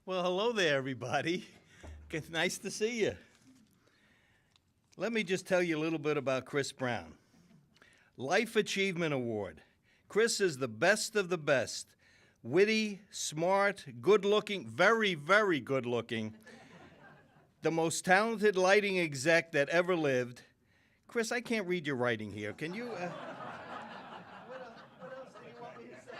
Well, hello there, everybody. It's nice to see you. Let me just tell you a little bit about Chris Brown. Life Achievement Award. Chris is the best of the best. Witty, smart, good-looking, very, very good-looking. The most talented lighting exec that ever lived. Chris, I can't read your writing here. Can you? What else do you want me to say?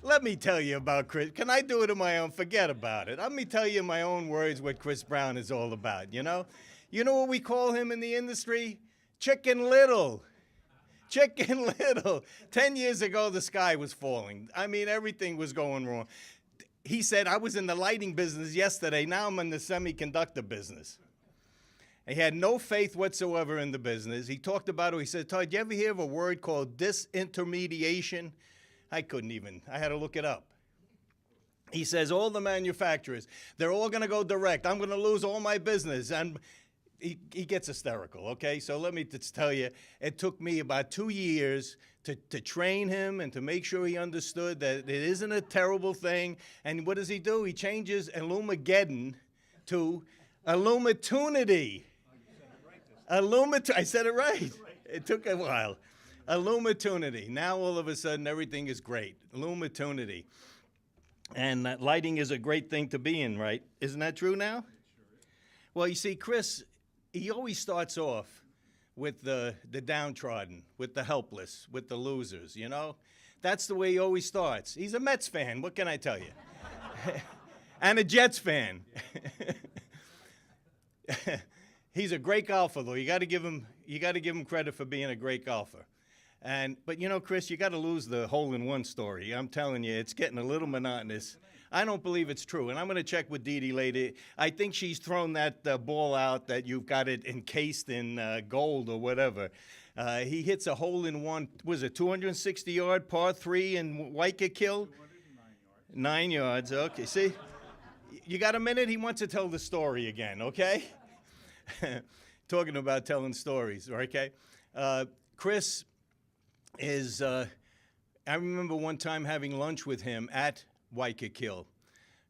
Let me tell you about Chris. Can I do it in my own? Forget about it. Let me tell you in my own words what Chris Brown is all about, you know? You know what we call him in the industry? Chicken Little. Chicken Little. 10 years ago, the sky was falling. I mean, everything was going wrong. He said, I was in the lighting business yesterday. Now I'm in the semiconductor business. He had no faith whatsoever in the business. He talked about it. He said, Todd, you ever hear of a word called disintermediation? I couldn't even. I had to look it up. He says, all the manufacturers, they're all going to go direct. I'm going to lose all my business. And he gets hysterical, okay? So let me just tell you, it took me about 2 years to train him and to make sure he understood that it isn't a terrible thing. And what does he do? He changes Illumageddon to Illumatunity. I said it right. It took a while. Illumatunity. Now all of a sudden everything is great. Illumatunity. And lighting is a great thing to be in, right? Isn't that true now? Well, you see, Chris, he always starts off with the downtrodden, with the helpless, with the losers, you know? That's the way he always starts. He's a Mets fan, what can I tell you? And a Jets fan. He's a great golfer, though. You got to give him credit for being a great golfer. But you know, Chris, you got to lose the hole-in-one story. I'm telling you, it's getting a little monotonous. I don't believe it's true, and I'm going to check with Dee Dee later. I think she's thrown that ball out that you've got it encased in gold or whatever. He hits a hole-in-one, was it 260-yard par 3 in Waikiki? 9 yards, okay. See, you got a minute? He wants to tell the story again, okay? Talking about telling stories, okay? Chris is, I remember one time having lunch with him at Waikiki,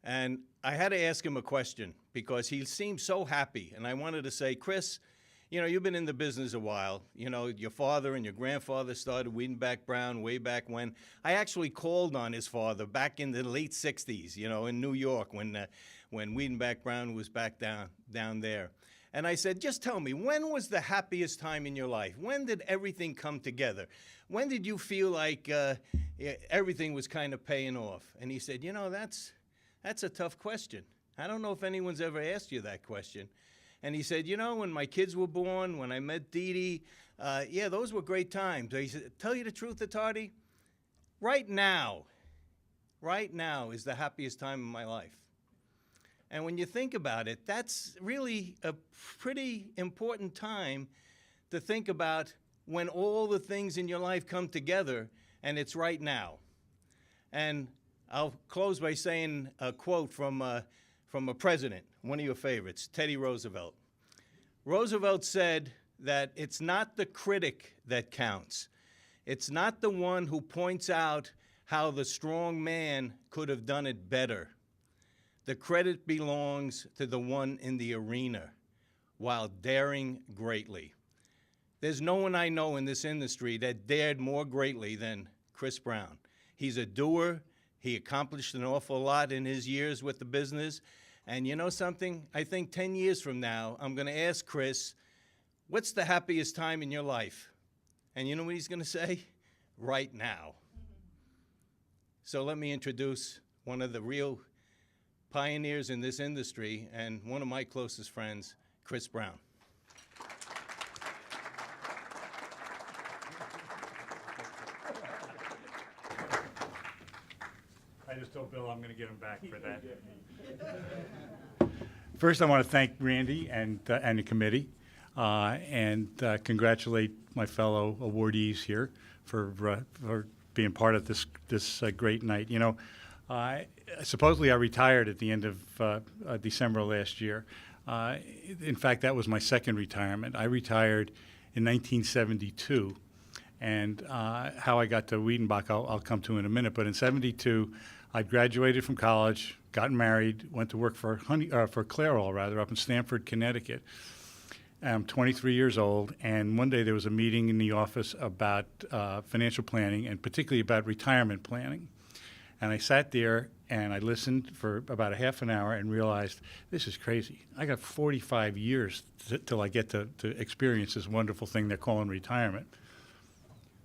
and I had to ask him a question because he seemed so happy, and I wanted to say, Chris, you know, you've been in the business a while. You know, your father and your grandfather started Wiedenbach Brown way back when. I actually called on his father back in the late 60s, you know, in New York when Wiedenbach Brown was back down there. And I said, just tell me, when was the happiest time in your life? When did everything come together? When did you feel like everything was kind of paying off? And he said, you know, that's a tough question. I don't know if anyone's ever asked you that question. And he said, you know, when my kids were born, when I met Dee Dee, yeah, those were great times. He said, tell you the truth, Attardi, right now is the happiest time in my life. And when you think about it, that's really a pretty important time to think about when all the things in your life come together, and it's right now. And I'll close by saying a quote from a president, one of your favorites, Teddy Roosevelt. Roosevelt said that it's not the critic that counts. It's not the one who points out how the strong man could have done it better. The credit belongs to the one in the arena while daring greatly. There's no one I know in this industry that dared more greatly than Chris Brown. He's a doer. He accomplished an awful lot in his years with the business. And you know something? I think 10 years from now, I'm going to ask Chris, what's the happiest time in your life? And you know what he's going to say? Right now. So let me introduce one of the real pioneers in this industry and one of my closest friends, Chris Brown. I just told Bill I'm going to give him back for that. First, I want to thank Randy and the committee and congratulate my fellow awardees here for being part of this great night. You know, supposedly I retired at the end of December last year. In fact, that was my second retirement. I retired in 1972, And how I got to Wiedenbach, I'll come to in a minute. But in '72, I graduated from college, got married, went to work for Clairol, rather, up in Stamford, Connecticut. I'm 23 years old, and one day there was a meeting in the office about financial planning, and particularly about retirement planning. And I sat there and I listened for about a half an hour and realized, this is crazy. I got 45 years till I get to experience this wonderful thing they're calling retirement.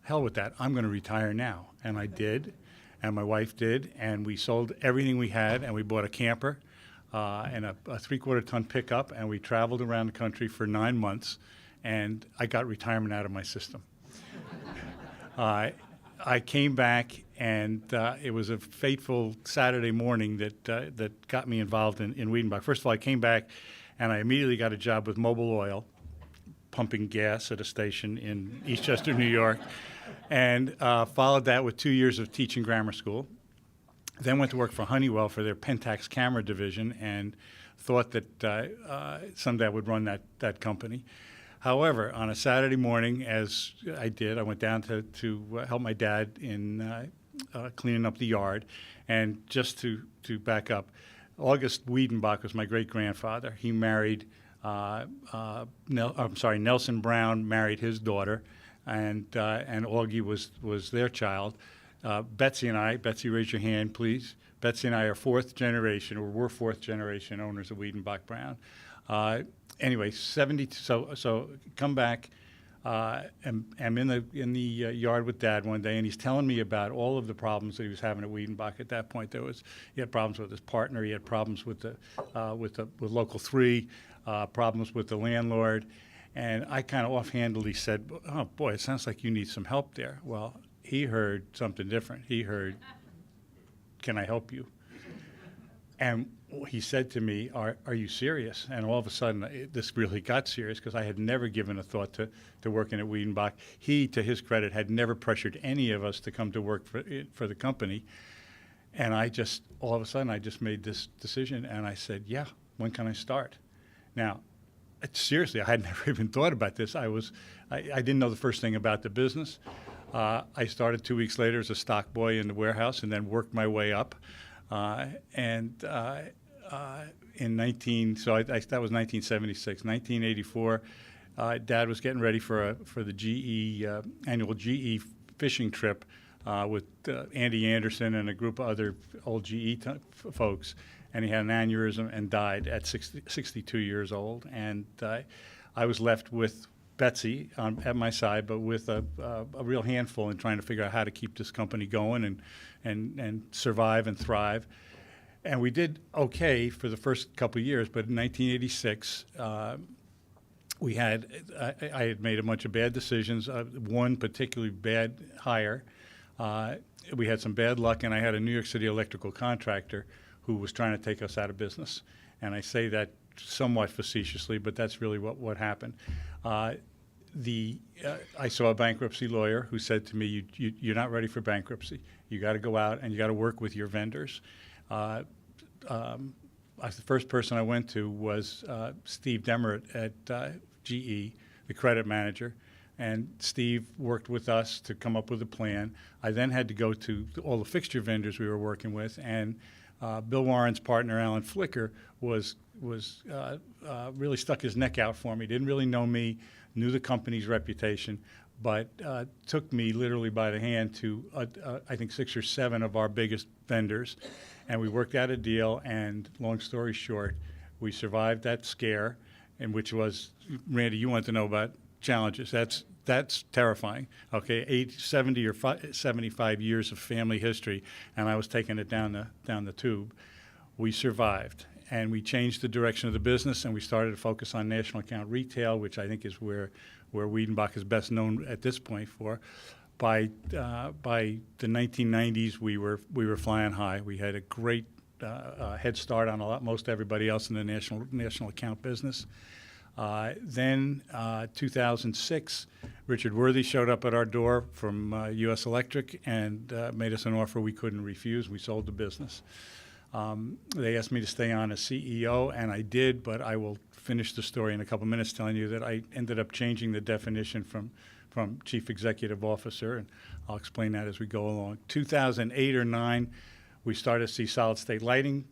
Hell with that, I'm going to retire now. And I did, and my wife did, and we sold everything we had, and we bought a camper and a 3/4 ton pickup, and we traveled around the country for 9 months, and I got retirement out of my system. I came back, and it was a fateful Saturday morning that got me involved in Wiedenbach. First of all, I came back, and I immediately got a job with Mobil Oil, pumping gas at a station in Eastchester, New York, and followed that with 2 years of teaching grammar school. Then went to work for Honeywell for their Pentax camera division, and thought that someday I would run that company. However, on a Saturday morning, as I did, I went down to help my dad in cleaning up the yard. And just to back up, August Wiedenbach was my great-grandfather. He married, Nelson Brown married his daughter, and Augie was their child. Betsy and I, Betsy, raise your hand, please. Betsy and I are fourth generation, or we're fourth generation owners of Wiedenbach Brown. Anyway, 70. So come back. I'm in the yard with Dad one day, and he's telling me about all of the problems that he was having at Wiedenbach. At that point, he had problems with his partner. He had problems with Local 3, problems with the landlord, and I kind of offhandedly said, "Oh boy, it sounds like you need some help there." Well, he heard something different. He heard, "Can I help you?" And he said to me, are you serious? And all of a sudden, this really got serious, because I had never given a thought to working at Wiedenbach. He, to his credit, had never pressured any of us to come to work for the company. And all of a sudden, I just made this decision, and I said, yeah, when can I start? Now, seriously, I had never even thought about this. I didn't know the first thing about the business. I started 2 weeks later as a stock boy in the warehouse, and then worked my way up. That was 1976. 1984, Dad was getting ready for the GE annual GE fishing trip with Andy Anderson and a group of other old GE folks, and he had an aneurysm and died at 62 years old. And I was left with Betsy at my side, but with a real handful in trying to figure out how to keep this company going and survive and thrive. And we did okay for the first couple of years, but in 1986, I had made a bunch of bad decisions. One particularly bad hire. We had some bad luck, and I had a New York City electrical contractor who was trying to take us out of business. And I say that somewhat facetiously, but that's really what happened. I saw a bankruptcy lawyer who said to me, you're not ready for bankruptcy. You got to go out and you got to work with your vendors. The first person I went to was Steve Demeritt at GE, the credit manager, and Steve worked with us to come up with a plan. I then had to go to all the fixture vendors we were working with, and Bill Warren's partner, Alan Flicker, was really stuck his neck out for me. Didn't really know me, knew the company's reputation, but took me literally by the hand to, I think, 6 or 7 of our biggest vendors. And we worked out a deal, and long story short, we survived that scare, and which was, Randy, you want to know about challenges. That's terrifying. Okay, 70 or 75 years of family history, and I was taking it down the tube. We survived, and we changed the direction of the business, and we started to focus on national account retail, which I think is where Wiedenbach is best known at this point for. By the 1990s, we were flying high. We had a great head start on most everybody else in the national account business. Then 2006, Richard Worthy showed up at our door from U.S. Electric and made us an offer we couldn't refuse. We sold the business. They asked me to stay on as CEO, and I did, but I will finish the story in a couple minutes telling you that I ended up changing the definition from from Chief Executive Officer, and I'll explain that as we go along. 2008 or 9, we started to see solid-state lighting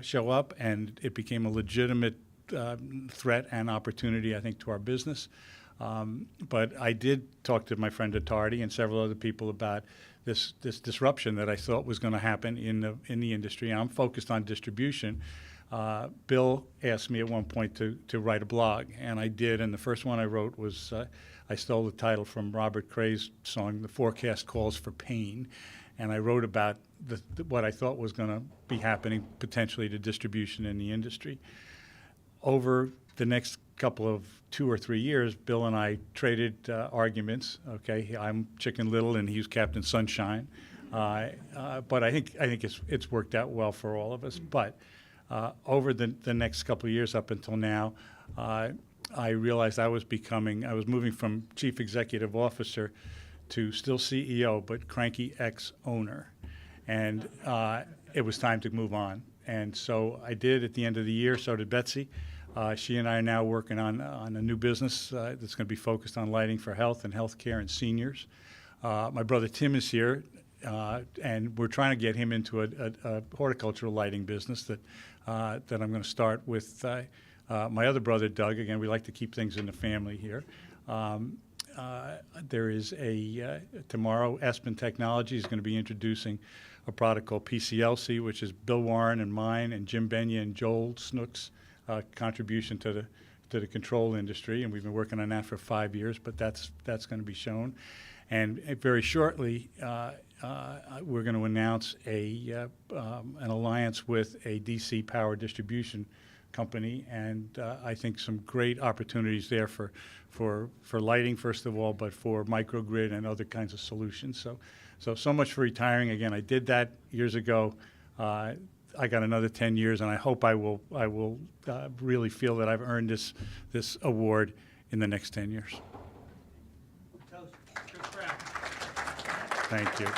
show up, and it became a legitimate threat and opportunity, I think, to our business. But I did talk to my friend Attardi and several other people about this disruption that I thought was going to happen in the industry. I'm focused on distribution. Bill asked me at one point to write a blog, and I did. And the first one I wrote was I stole the title from Robert Cray's song, "The Forecast Calls for Pain," and I wrote about what I thought was going to be happening potentially to distribution in the industry. Over the next couple of 2 or 3 years, Bill and I traded arguments. Okay, I'm Chicken Little and he's Captain Sunshine, but I think it's worked out well for all of us. But over the next couple of years up until now, I realized I was moving from Chief Executive Officer to still CEO, but cranky ex-owner, and it was time to move on. And so I did at the end of the year. So did Betsy. She and I are now working on a new business that's going to be focused on lighting for health and healthcare and seniors. My brother Tim is here, and we're trying to get him into a horticultural lighting business that I'm going to start with my other brother Doug. Again, we like to keep things in the family here. There is tomorrow, Aspen Technology is going to be introducing a product called PCLC, which is Bill Warren and mine and Jim Benya and Joel Snook's contribution to the control industry, and we've been working on that for 5 years. But that's going to be shown, and very shortly we're going to announce an alliance with a DC power distribution company, and I think some great opportunities there for lighting, first of all, but for microgrid and other kinds of solutions. So much for retiring. Again, I did that years ago. I got another 10 years, and I hope I will really feel that I've earned this award in the next 10 years. Thank you.